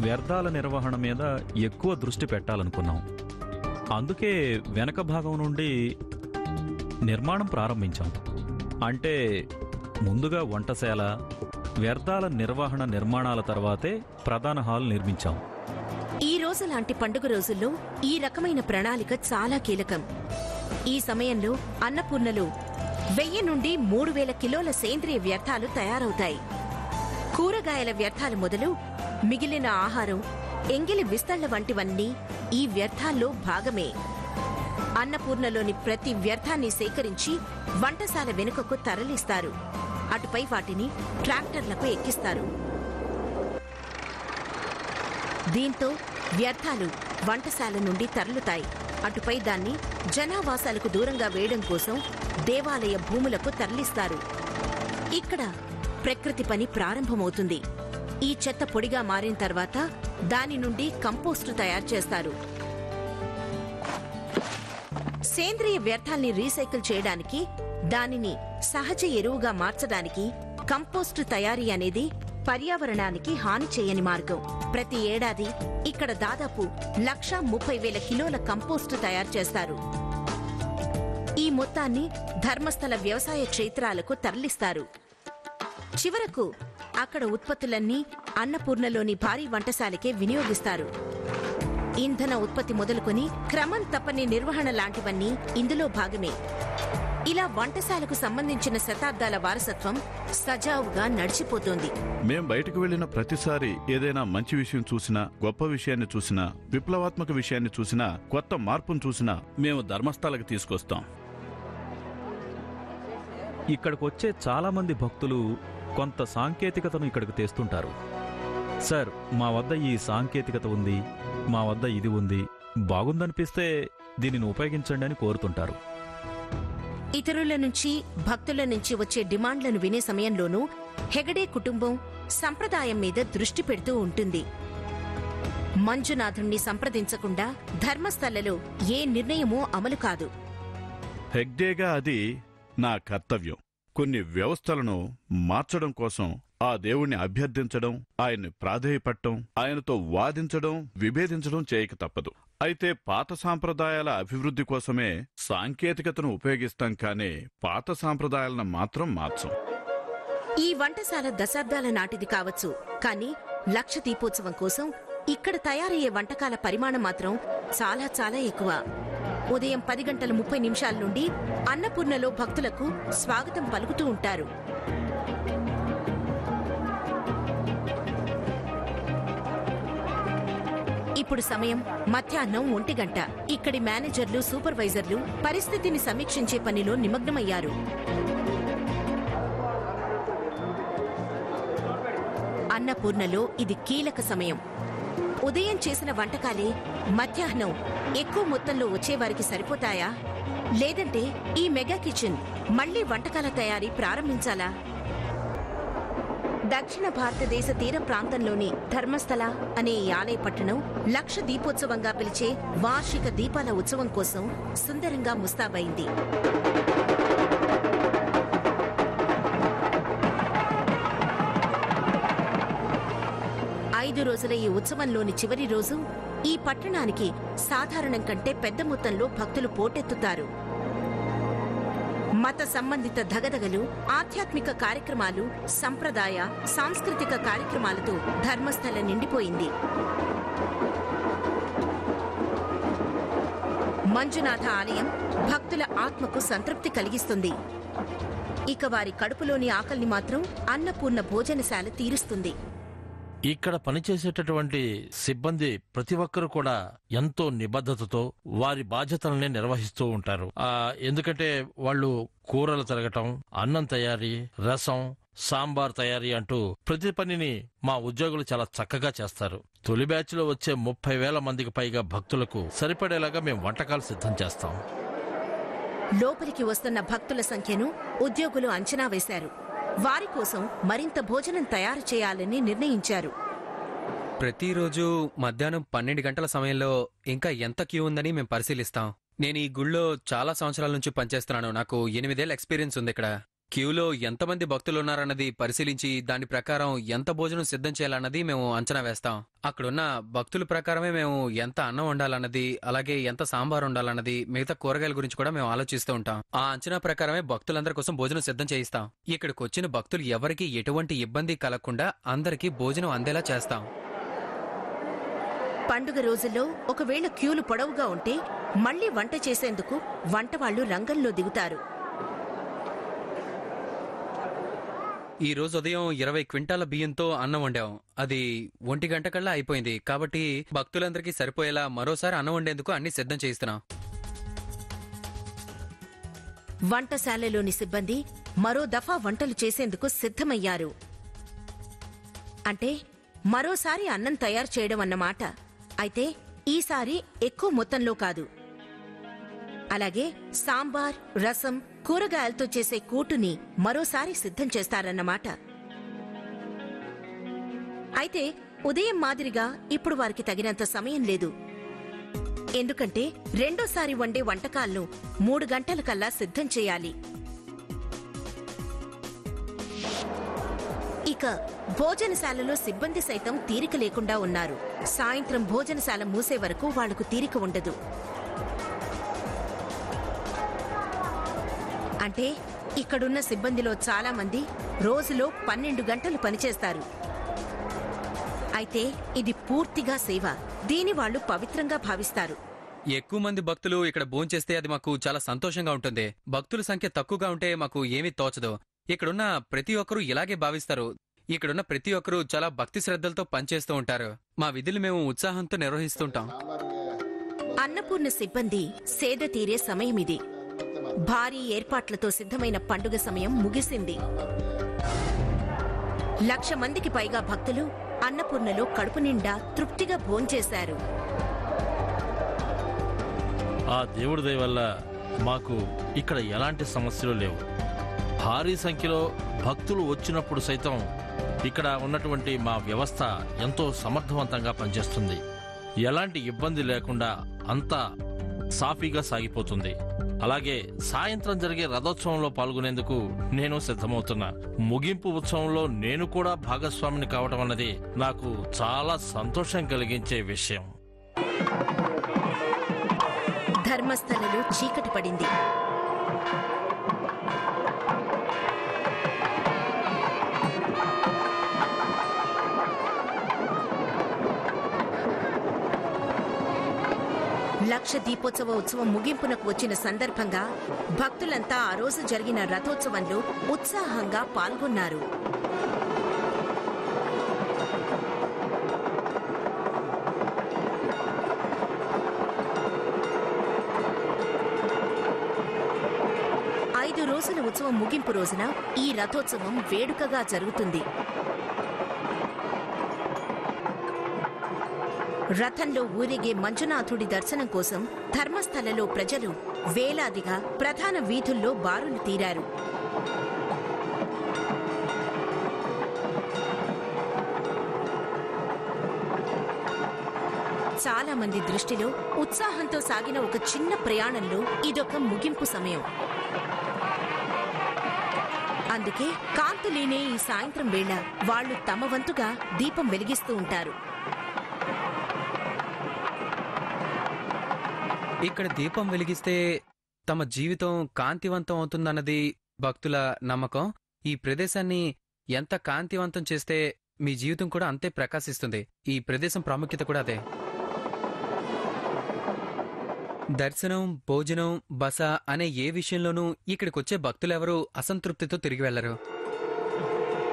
వ్యర్థాల నిర్వహణ మీద ఎక్కువ దృష్టి పెట్టాలనుకున్నాం. అందుకే వెనక భాగం నుండి నిర్మాణం ప్రారంభించాం. అంటే ముందుగా వంటశాల, వ్యర్థాల నిర్వహణ నిర్మాణాల తర్వాతే ప్రధాన హాల్ నిర్మించాం. ఈ రోజు లాంటి పండుగ రోజుల్లో ఈ రకమైన ప్రణాళిక చాలా కీలకం. ఈ సమయంలో అన్నపూర్ణలో 1000 నుండి 3,000 కిలోల సేంద్రియ వ్యర్థాలు తయారవుతాయి. కూరగాయల వ్యర్థాలు మొదలు మిగిలిన ఆహారం, ఎంగిలి విస్తళ్ల వంటివన్నీ ఈ వ్యర్థాల్లో భాగమే. అన్నపూర్ణలోని ప్రతి వ్యర్థాన్ని సేకరించి వంటశాల వెనుకకు తరలిస్తారు. అటుపై వాటిని ట్రాక్టర్లకు ఎక్కిస్తారు. దీంతో వ్యర్థాలు వంటశాల నుండి తరలుతాయి. అటుపై దాన్ని జనావాసాలకు దూరంగా వేయడం కోసం దేవాలయ భూములకు తరలిస్తారు. ఇక్కడ ప్రకృతి పని ప్రారంభమవుతుంది. ఈ చెత్త పొడిగా మారిన తర్వాత దాని నుండి కంపోస్టు తయారు చేస్తారు. సేంద్రియ వ్యర్థాల్ని రీసైకిల్ చేయడానికి, దానిని సహజ ఎరువుగా మార్చడానికి కంపోస్టు తయారీ అనేది పర్యావరణానికి హాని చేయని మార్గం. ప్రతి ఏడాది ఇక్కడ దాదాపు 130,000 కిలోల కంపోస్టు తయారు చేస్తారు. ఈ మొత్తాన్ని ధర్మస్థల వ్యవసాయ క్షేత్రాలకు తరలిస్తారు. చివరకు అక్కడ ఉత్పత్తులన్నీ అన్నపూర్ణలోని భారీ వంటశాలకే వినియోగిస్తారు. ఇంధన ఉత్పత్తి మొదలుకొని క్రమం తప్పని నిర్వహణ లాంటివన్నీ ఇందులో భాగమే. ఇలా వంటశాలకు సంబంధించిన శతాబ్దాల వారసత్వం సజావుగా నడిచిపోతోంది. మేం బయటకు వెళ్లిన ప్రతిసారి ఏదైనా మంచి విషయం చూసినా, గొప్ప విషయాన్ని చూసినా, విప్లవాత్మక విషయాన్ని చూసినా, కొత్త మార్పును చూసినా మేము ధర్మస్థలకు తీసుకొస్తాం. ఇక్కడికొచ్చే చాలామంది భక్తులు కొంత సాంకేతికతను ఇక్కడికి తెస్తుంటారు. సార్, మా వద్ద ఈ సాంకేతికత ఉంది, మా వద్ద ఇది ఉంది, బాగుందనిపిస్తే దీనిని ఉపయోగించండి అని కోరుతుంటారు. ఇతరుల నుంచి, భక్తుల నుంచి వచ్చే డిమాండ్లను వినే సమయంలోనూ హెగడే కుటుంబం సంప్రదాయం మీద దృష్టి పెడుతూ ఉంటుంది. మంజునాథుణ్ణి సంప్రదించకుండా ధర్మస్థలలో ఏ నిర్ణయమూ అమలు కాదు. హెగ్డేగా అది నా కర్తవ్యం. కొన్ని వ్యవస్థలను మార్చడం కోసం ఆ దేవుణ్ణి అభ్యర్థించడం, ఆయన్ని ప్రాధేయపడటం, ఆయనతో వాదించడం, విభేదించడం చేయక తప్పదు. అయితే పాత సాంప్రదాయాల అభివృద్ధి కోసమే సాంకేతికతను ఉపయోగిస్తాం, కానీ పాత సాంప్రదాయాలను మాత్రం మార్చం. ఈ వంటశాల దశాబ్దాల నాటిది కావచ్చు, కానీ లక్ష దీపోత్సవం కోసం ఇక్కడ తయారయ్యే వంటకాల పరిమాణం మాత్రం చాలా చాలా ఎక్కువ. ఉదయం 10:30 నుండి అన్నపూర్ణలో భక్తులకు స్వాగతం పలుకుతూ ఉంటారు. ఇప్పుడు సమయం మధ్యాహ్నం 1 గంట. ఇక్కడి మేనేజర్లు, సూపర్వైజర్లు పరిస్థితిని సమీక్షించే పనిలో నిమగ్నమయ్యారు. అన్నపూర్ణలో ఇది కీలక సమయం. ఉదయం చేసిన వంటకాలే మధ్యాహ్నం ఎక్కువ మొత్తంలో వచ్చేవారికి సరిపోతాయా, లేదంటే ఈ మెగా కిచెన్ మళ్లీ వంటకాల తయారీ ప్రారంభించాలా? దక్షిణ భారతదేశ తీర ప్రాంతంలోని ధర్మస్థల అనే ఈ ఆలయ పట్టణం లక్ష దీపోత్సవంగా పిలిచే వార్షిక దీపాల ఉత్సవం కోసం సుందరంగా ముస్తాబైంది. 5 రోజుల ఈ ఉత్సవంలోని చివరి రోజు ఈ పట్టణానికి సాధారణం కంటే పెద్ద మొత్తంలో భక్తులు పోటెత్తుతారు. మత సంబంధిత ధగధగలు, ఆధ్యాత్మిక కార్యక్రమాలు, సంప్రదాయ, సాంస్కృతిక కార్యక్రమాలతో ధర్మస్థల నిండిపోయింది. మంజునాథ ఆలయం భక్తుల ఆత్మకు సంతృప్తి కలిగిస్తుంది. ఇక వారి కడుపులోని ఆకలిని మాత్రం అన్నపూర్ణ భోజనశాల తీరుస్తుంది. ఇక్కడ పనిచేసేటటువంటి సిబ్బంది ప్రతి ఒక్కరు కూడా ఎంతో నిబద్ధతతో వారి బాధ్యతలనే నిర్వహిస్తూ ఉంటారు. ఎందుకంటే వాళ్ళు కూరలు తరగటం, అన్నం తయారీ, రసం, సాంబార్ తయారీ అంటూ ప్రతి పనిని మా ఉద్యోగులు చాలా చక్కగా చేస్తారు. తొలి బ్యాచ్ లో వచ్చే 30,000 మందికి పైగా భక్తులకు సరిపడేలాగా మేము వంటకాలు సిద్ధం చేస్తాం. లోపలికి వస్తున్న భక్తుల సంఖ్యను ఉద్యోగులు అంచనా వేశారు. వారి కోసం మరింత భోజనం తయారు చేయాలని నిర్ణయించారు. ప్రతిరోజు మధ్యాహ్నం 12 గంటల సమయంలో ఇంకా ఎంత క్యూ ఉందని మేము పరిశీలిస్తాం. నేను ఈ గుళ్ళో చాలా సంవత్సరాల నుంచి పనిచేస్తున్నాను. నాకు 8 ఏళ్ల ఎక్స్పీరియన్స్ ఉంది. ఇక్కడ క్యూలో ఎంతమంది భక్తులు ఉన్నారన్నది పరిశీలించి దాని ప్రకారం ఎంత భోజనం సిద్ధం చేయాలన్నది మేము అంచనా వేస్తాం. అక్కడున్న భక్తుల ప్రకారమే మేము ఎంత అన్నం వండాలన్నది, అలాగే ఎంత సాంబార్ వండాలన్నది, మిగతా కూరగాయల గురించి కూడా మేము ఆలోచిస్తూ ఉంటాం. ఆ అంచనా ప్రకారమే భక్తులందరి కోసం భోజనం సిద్ధం చేయిస్తాం. ఇక్కడికి వచ్చిన భక్తులు ఎవరికి ఎటువంటి ఇబ్బంది కలగకుండా అందరికీ భోజనం అందేలా చేస్తాం. పండుగ రోజుల్లో ఒకవేళ క్యూలు పొడవుగా ఉంటే మళ్లీ వంట చేసేందుకు వంటవాళ్లు రంగంలో దిగుతారు. ఈ రోజు ఉదయం 20 క్వింటాల బియ్యంతో అన్నం వండాం. అది 1 గంట కల్లా అయిపోయింది. కాబట్టి భక్తులందరికీ సరిపోయేలా మరోసారి అన్నం వండేందుకు అన్ని సిద్ధం చేయిస్తున్నాం. వంటశాలలోని సిబ్బంది మరో దఫా వంటలు చేసేందుకు సిద్ధమయ్యారు. అంటే మరోసారి అన్నం తయారు చేయడం అన్నమాట. అయితే ఈసారి ఎక్కువ మొత్తంలో కాదు. అలాగే సాంబార్, రసం, కూరగాయలతో చేసే కూటుని మరోసారి సిద్ధం చేస్తారన్నమాట. అయితే ఉదయం మాదిరిగా ఇప్పుడు వారికి తగినంత సమయం లేదు. ఎందుకంటే రెండోసారి వండే వంటకాలను 3 గంటల కల్లా సిద్ధం చేయాలి. ఇక భోజనశాలలో సిబ్బంది సైతం తీరిక లేకుండా ఉన్నారు. సాయంత్రం భోజనశాల మూసే వరకు వాళ్లకు తీరిక ఉండదు. అంటే ఇక్కడున్న సిబ్బందిలో చాలా మంది రోజులో 12 గంటలు పనిచేస్తారు. అయితే ఇది పూర్తిగా సేవ. దీని వాళ్లు పవిత్రంగా భావిస్తారు. ఎక్కువ మంది భక్తులు ఇక్కడ భోంచేస్తే అది మాకు చాలా సంతోషంగా ఉంటుంది. భక్తుల సంఖ్య తక్కువగా ఉంటే మాకు ఏమీ తోచదు. ఇక్కడున్న ప్రతి ఒక్కరూ ఇలాగే భావిస్తారు. ఇక్కడున్న ప్రతి ఒక్కరూ చాలా భక్తి శ్రద్ధలతో పనిచేస్తూ ఉంటారు. మా విధులు మేము ఉత్సాహంతో నిర్వహిస్తుంటాం. అన్నపూర్ణ సిబ్బంది సేద తీరే సమయమిది. భారీ ఏర్పాట్లతో సిద్ధమైన పండుగ సమయం ముగిసింది. 1,00,000 మందికి పైగా భక్తులు అన్నపూర్ణలో కడుపు నిండా తృప్తిగా భోంచేశారు. ఆ దేవుడి దయ వల్ల మాకు ఇక్కడ ఎలాంటి సమస్యలు లేవు. భారీ సంఖ్యలో భక్తులు వచ్చినప్పుడు సైతం ఇక్కడ ఉన్నటువంటి మా వ్యవస్థ ఎంతో సమర్థవంతంగా పనిచేస్తుంది. ఎలాంటి ఇబ్బంది లేకుండా అంతా సాఫీగా సాగిపోతుంది. అలాగే సాయంత్రం జరిగే రథోత్సవంలో పాల్గొనేందుకు నేను సిద్ధమవుతున్నా. ముగింపు ఉత్సవంలో నేను కూడా భాగస్వామిని కావటం అన్నది నాకు చాలా సంతోషం కలిగించే విషయం. ధర్మస్థలలో చీకటి పడింది. లక్ష దీపోత్సవ ఉత్సవం ముగింపునకు వచ్చిన సందర్భంగా భక్తులంతా ఆ రోజు జరిగిన రథోత్సవంలో ఉత్సాహంగా పాల్గొన్నారు. రోజుల ఉత్సవం ముగింపు రోజున ఈ రథోత్సవం వేడుకగా జరుగుతుంది. రథంలో ఊరేగే మంజునాథుడి దర్శనం కోసం ధర్మస్థలలో ప్రజలు వేలాదిగా ప్రధాన వీధుల్లో బారులు తీరారు. చాలా మంది దృష్టిలో ఉత్సాహంతో సాగిన ఒక చిన్న ప్రయాణంలో ఇదొక ముగింపు సమయం. అందుకే కాంతులేనే ఈ సాయంత్రం వేళ వాళ్లు తమ వంతుగా దీపం వెలిగిస్తూ ఉంటారు. ఇక్కడ దీపం వెలిగిస్తే తమ జీవితం కాంతివంతం అవుతుందన్నది భక్తుల నమ్మకం. ఈ ప్రదేశాన్ని ఎంత కాంతివంతం చేస్తే మీ జీవితం కూడా అంతే ప్రకాశిస్తుంది. ఈ ప్రదేశం ప్రాముఖ్యత కూడా అదే. దర్శనం, భోజనం, బస అనే ఏ విషయంలోనూ ఇక్కడికొచ్చే భక్తులెవరూ అసంతృప్తితో తిరిగి వెళ్లరు.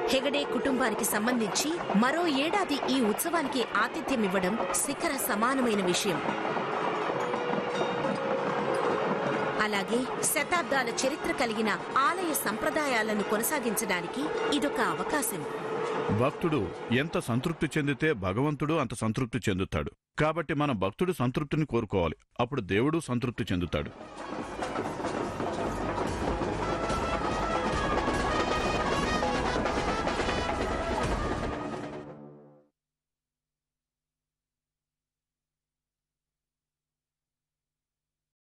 హెగడే కుటుంబానికి సంబంధించి మరో ఏడాది ఈ ఉత్సవానికి ఆతిథ్యమివ్వడం శిఖర సమానమైన విషయం. అలాగే శతాబ్దాల చరిత్ర కలిగిన ఆలయ సంప్రదాయాలను కొనసాగించడానికి ఇదొక అవకాశం. భక్తుడు ఎంత సంతృప్తి చెందితే భగవంతుడు అంత సంతృప్తి చెందుతాడు. కాబట్టి మన భక్తుడు సంతృప్తిని కోరుకోవాలి. అప్పుడు దేవుడు సంతృప్తి చెందుతాడు.